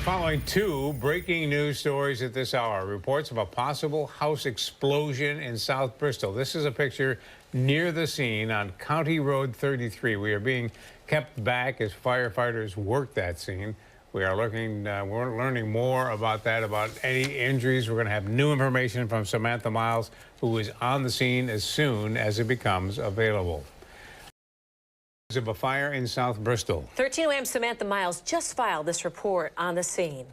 Following two breaking news stories at this hour. Reports of a possible house explosion in South Bristol. This is a picture near the scene on County Road 33. We are being kept back as firefighters work that scene. We're learning more about that, about any injuries. We're going to have new information from Samantha Miles, who is on the scene as soon as it becomes available. Of a fire in South Bristol. 13 WAM's Samantha Miles just filed this report on the scene.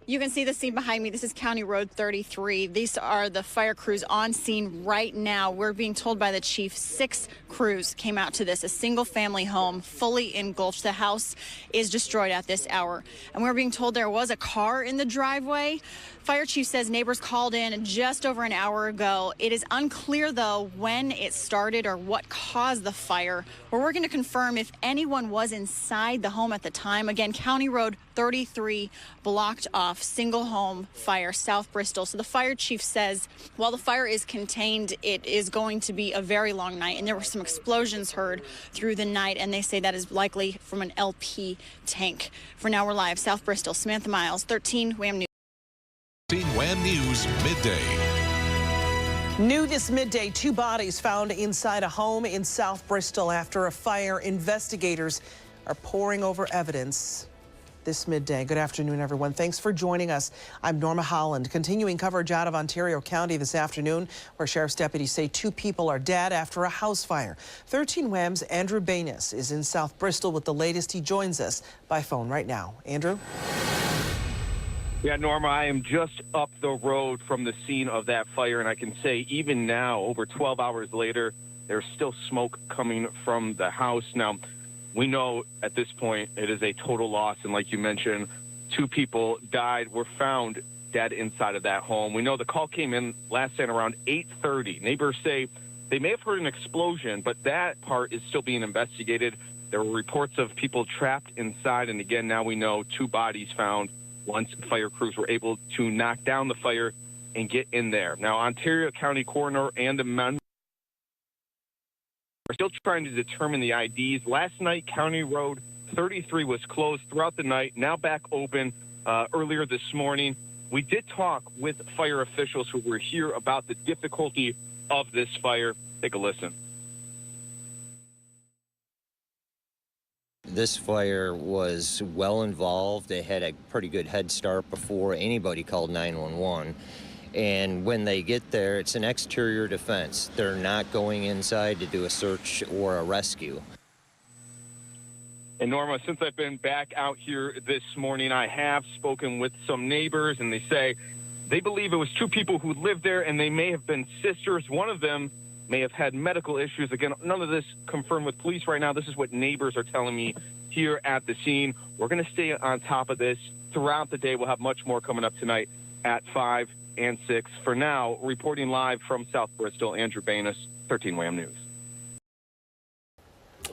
You can see the scene behind me. This is County Road 33. These are the fire crews on scene right now. We're being told by the chief 6 crews came out to this. A single family home fully engulfed. The house is destroyed at this hour. And we're being told there was a car in the driveway. Fire chief says neighbors called in just over an hour ago. It is unclear, though, when it started or what caused the fire. We're working to confirm if anyone was inside the home at the time. Again, County Road 33 blocked off, single home fire, South Bristol. So the fire chief says while the fire is contained, it is going to be a very long night. And there were some explosions heard through the night, and they say that is likely from an LP tank. For now, we're live, South Bristol. Samantha Miles, 13 WAM News. 13 WAM News Midday. New this midday, 2 bodies found inside a home in South Bristol after a fire. Investigators are poring over evidence this midday. Good afternoon, everyone. Thanks for joining us. I'm Norma Holland. Continuing coverage out of Ontario County this afternoon, where sheriff's deputies say 2 people are dead after a house fire. 13 WAM's Andrew Banis is in South Bristol with the latest. He joins us by phone right now. Andrew? Yeah, Norma, I am just up the road from the scene of that fire, and I can say even now, over 12 hours later, there's still smoke coming from the house. Now, we know at this point it is a total loss, and like you mentioned, 2 people died, were found dead inside of that home. We know the call came in last night around 8:30. Neighbors say they may have heard an explosion, but that part is still being investigated. There were reports of people trapped inside, and again, now we know 2 bodies found once fire crews were able to knock down the fire and get in there. Now, Ontario County Coroner and the men are still trying to determine the IDs. Last night, County Road 33 was closed throughout the night, now back open earlier this morning. We did talk with fire officials who were here about the difficulty of this fire. Take a listen. This fire was well involved. They had a pretty good head start before anybody called 911. And when they get there, it's an exterior defense. They're not going inside to do a search or a rescue. And Norma, since I've been back out here this morning, I have spoken with some neighbors, and they say they believe it was 2 people who lived there, and they may have been sisters. One of them may have had medical issues. Again, none of this confirmed with police right now. This is what neighbors are telling me here at the scene. We're going to stay on top of this throughout the day. We'll have much more coming up tonight at 5 and 6. For now, reporting live from South Bristol, Andrew Banis, 13 WAM News.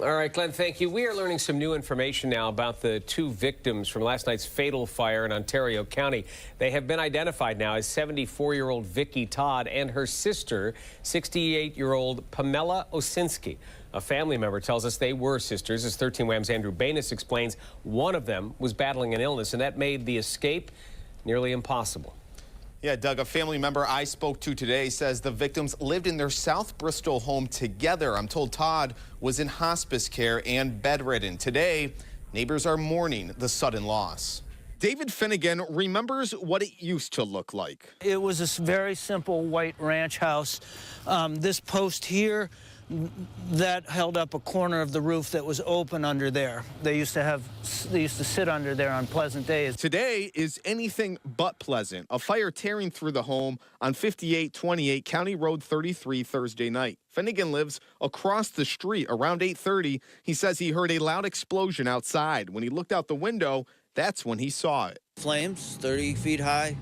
All right, Glenn, thank you. We are learning some new information now about the 2 victims from last night's fatal fire in Ontario County. They have been identified now as 74-year-old Vicky Todd and her sister, 68-year-old Pamela Osinski. A family member tells us they were sisters. As 13 WAM's Andrew Banis explains, one of them was battling an illness, and that made the escape nearly impossible. Yeah, Doug, a family member I spoke to today says the victims lived in their South Bristol home together. I'm told Todd was in hospice care and bedridden. Today, neighbors are mourning the sudden loss. David Finnegan remembers what it used to look like. It was a very simple white ranch house. This post here, that held up a corner of the roof that was open under there. They used to sit under there on pleasant days. Today is anything but pleasant. A fire tearing through the home on 5828 County Road 33 Thursday night. Finnegan lives across the street. Around 8:30, he says he heard a loud explosion outside. When he looked out the window, that's when he saw it. Flames, 30 feet high.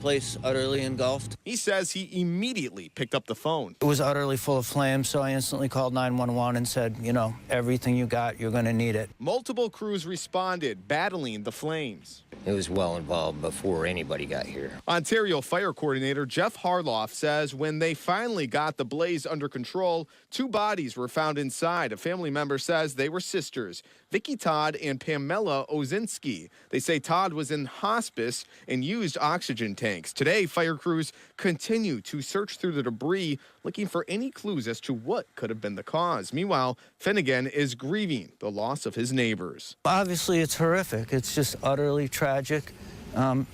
Place utterly engulfed. He says he immediately picked up the phone. It was utterly full of flames, so I instantly called 911 and said, you know, everything you got, you're going to need it. Multiple crews responded, battling the flames. It was well involved before anybody got here. Ontario Fire Coordinator Jeff Harloff says when they finally got the blaze under control, 2 bodies were found inside. A family member says they were sisters. Vicky Todd and Pamela Ozinski. They say Todd was in hospice and used oxygen tanks. Today, fire crews continue to search through the debris, looking for any clues as to what could have been the cause. Meanwhile, Finnegan is grieving the loss of his neighbors. Obviously, it's horrific. It's just utterly tragic. I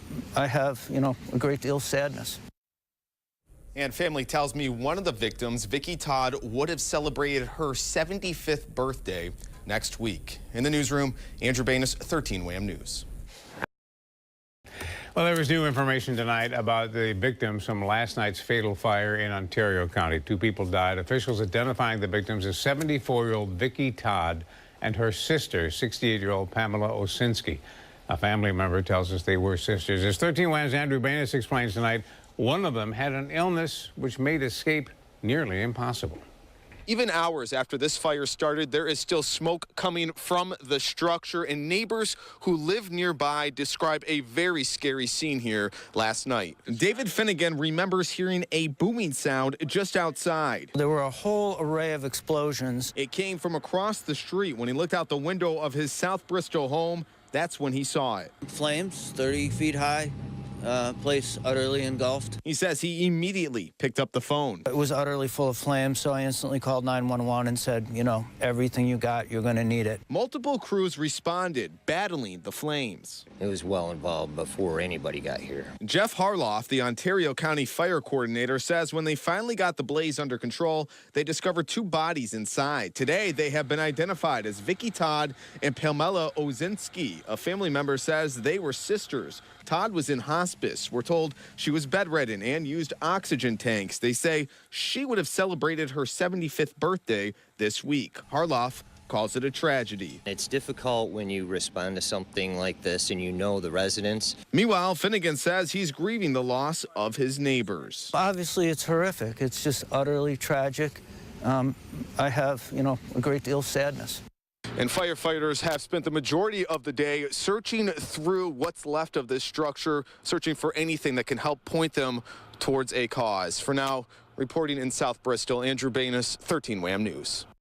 have, a great deal of sadness. And family tells me one of the victims, Vicky Todd, would have celebrated her 75th birthday next week. In the newsroom, Andrew Banis, 13 WHAM News. Well, there was new information tonight about the victims from last night's fatal fire in Ontario County. 2 people died. Officials identifying the victims as 74-year-old Vicky Todd and her sister, 68-year-old Pamela Osinski. A family member tells us they were sisters. As 13 WHAM's Andrew Banis explains tonight, one of them had an illness which made escape nearly impossible. Even hours after this fire started, there is still smoke coming from the structure, and neighbors who live nearby describe a very scary scene here last night. David Finnegan remembers hearing a booming sound just outside. There were a whole array of explosions. It came from across the street. When he looked out the window of his South Bristol home, that's when he saw it. Flames, 30 feet high. Place utterly engulfed. He says he immediately picked up the phone. It was utterly full of flames, so I instantly called 911 and said, everything you got, you're going to need it. Multiple crews responded, battling the flames. It was well involved before anybody got here. Jeff Harloff, the Ontario County Fire Coordinator, says when they finally got the blaze under control, they discovered 2 bodies inside. Today, they have been identified as Vicky Todd and Pamela Ozinski. A family member says they were sisters. Todd was in hospice. We're told she was bedridden and used oxygen tanks. They say she would have celebrated her 75th birthday this week. Harloff calls it a tragedy. It's difficult when you respond to something like this and you know the residents. Meanwhile, Finnegan says he's grieving the loss of his neighbors. Obviously, it's horrific. It's just utterly tragic. I have, a great deal of sadness. And firefighters have spent the majority of the day searching through what's left of this structure, searching for anything that can help point them towards a cause. For now, reporting in South Bristol, Andrew Banis, 13 WHAM News.